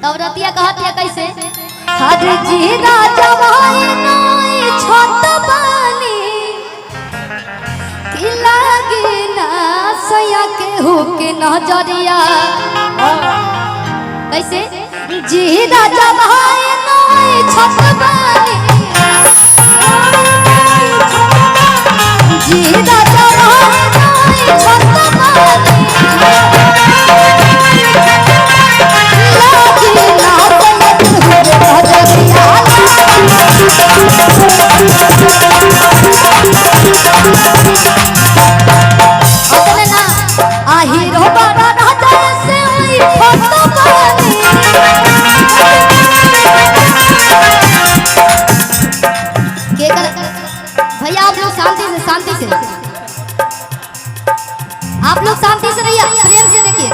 तब रतिया कहतिया कैसे हर जी राजा भाई नई छत बानी कि लागे ना सया के हो के नजरिया कैसे जी राजा भाई नई छत बानी जी राजा भाई नई छत बानी भैया आप लोग शांति से आप लोग शांति से रहिए, प्रेम से देखिए।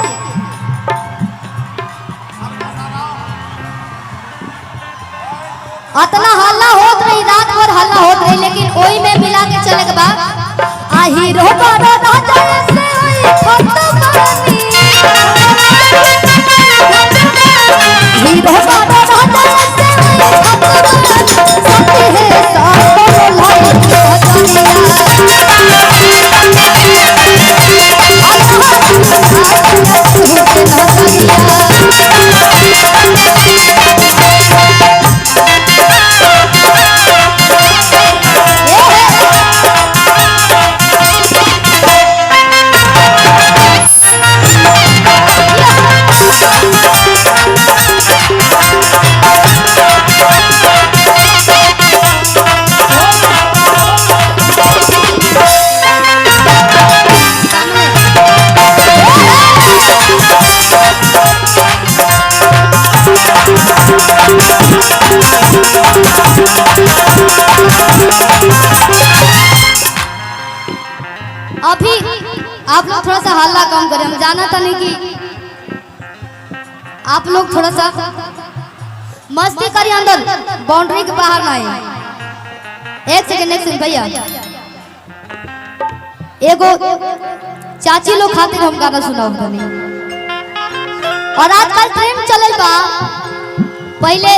अतना हल्ला होत रही, रात भर हल्ला होत रही, लेकिन ओई में मिला के चले के बाद आही रो बारा राजा से ओई खत बानी ही रो बारा राजा से ओई खत बानी सती है साथ लाई अभी आप लोग थोड़ा सा हल्ला कम करें, हम जाना था नहीं कि आप लोग थोड़ा सा मस्ती करिए, अंदर बाउंड्री के बाहर ना आए। एक सेकंड भैया, एगो चाची लोग खातिर हम गाना सुनाओ तनी। और आजकल ट्रेंड चलल बा, पहले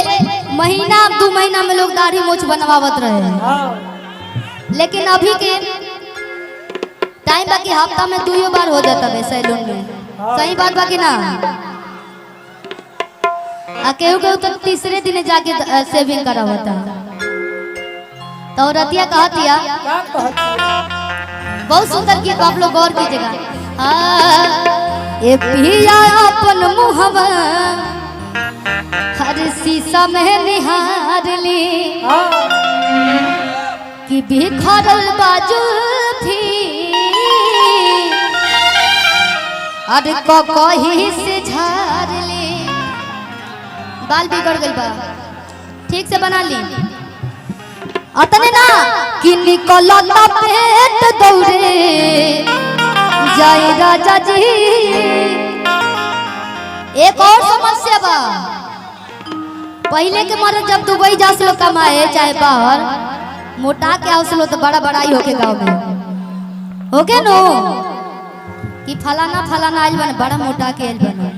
महीना 2 महीना में लोग दाढ़ी मूछ बनवावत रहे, लेकिन अभी के टाइम बाकी हफ्ता में 2 बार हो जाता है सैलून में। सही बात बाकी ना, केहू केहू तो तीसरे दिन जाके सेविंग करा होता। तो रतिया कहतिया बहुत सुंदर गीत, आप लोग गौर कीजिएगा। ए पिया अपन मुहवा हर शीशा में निहार ली कि बिखरल बाजू थी अरे कहीं से झाड़ ले, बाल बिगड़ गई बा, ठीक से बना ली। अतने ना कि निकलता पेट दौड़े जाए राजा जी। एक और समस्या बा, पहले के मर्द जब दुबई जा सलो कमाए चाहे बाहर, मोटा के आओ तो बड़ा बड़ा ही होके गाँव में होके नो कि फलाना आइल बने बड़ा मोटा के आइल बने।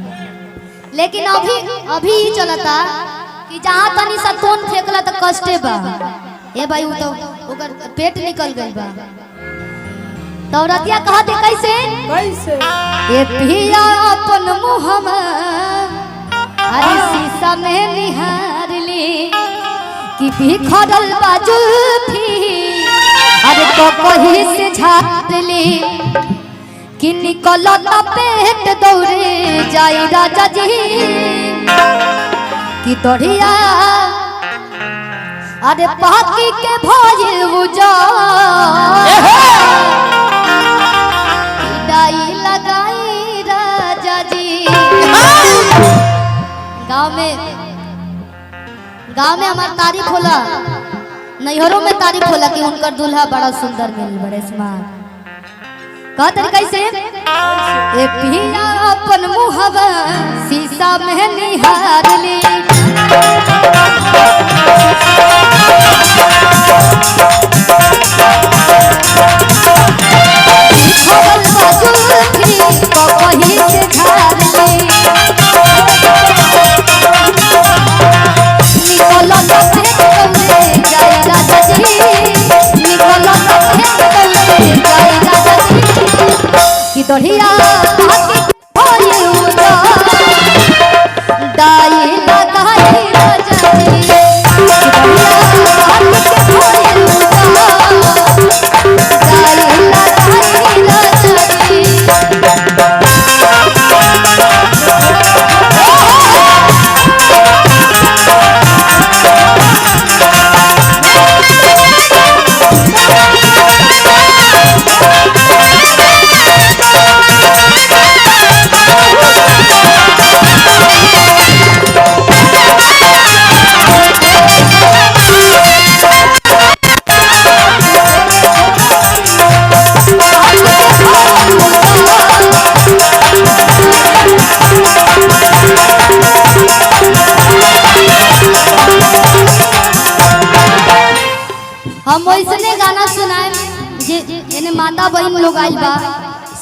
लेकिन अभी ही चलता कि जहाँ तनी सा तोन फेंकला तो कष्टे बा, ए भाई वो तो ओकर पेट निकल गई बा। तो रतिया कहते कैसे ए पिया अपन मुहवा हर शीशा में निहार ली कि बिखरल बाजू थी अरे तो कहीं से झाड़ ली कि निकलता पेट दौड़े जाई राजा जी कि तोड़िया अरे पाकी के भइल बुझा डाई लगाई राजा जी। गांव में हमार तारीफ होला, नैहरों में तारीफ होला कि उनकर दूल्हा बड़ा सुंदर मिल, बड़े स्मार्ट। का तरीका से ए पिया अपन मुहवा शीशा में निहार ली बिखरल बाजू थी कहीं से झाड़ ली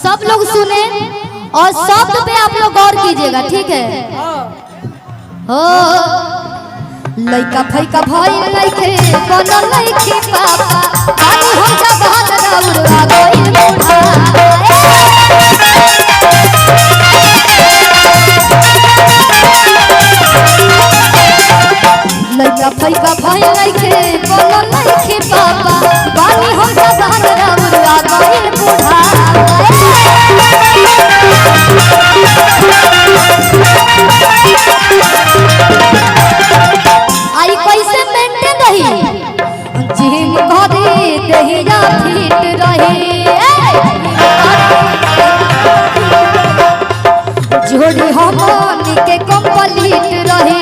सब लोग सुने और शब्द पे आप लोग गौर कीजिएगा, ठीक है? हो लइका फैका भइल लइके बनल लइकी पापा पानी हम जबान रउरा गइल बूढ़ा लइका फैका भइल लइके बनल लइकी पापा पानी हम जबान रउरा गइल बूढ़ा आई कैसे मेंटेन रही जिम भरी देहिया फिट रही जोड़ी हमनी के कंप्लीट रही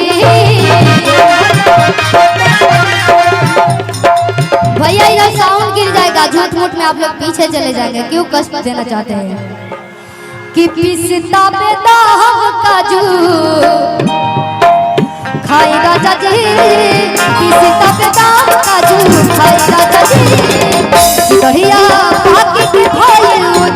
भैया इधर साउंड गिर जाएगा, झूठ मूठ में आप लोग पीछे चले जाएंगे, क्यों कष्ट देना चाहते हैं? कि पिस्ता बेदाम काजू खाई राजा जी पिस्ता बेदाम काजू खाई राजा जी बढ़िया पाकी के भइल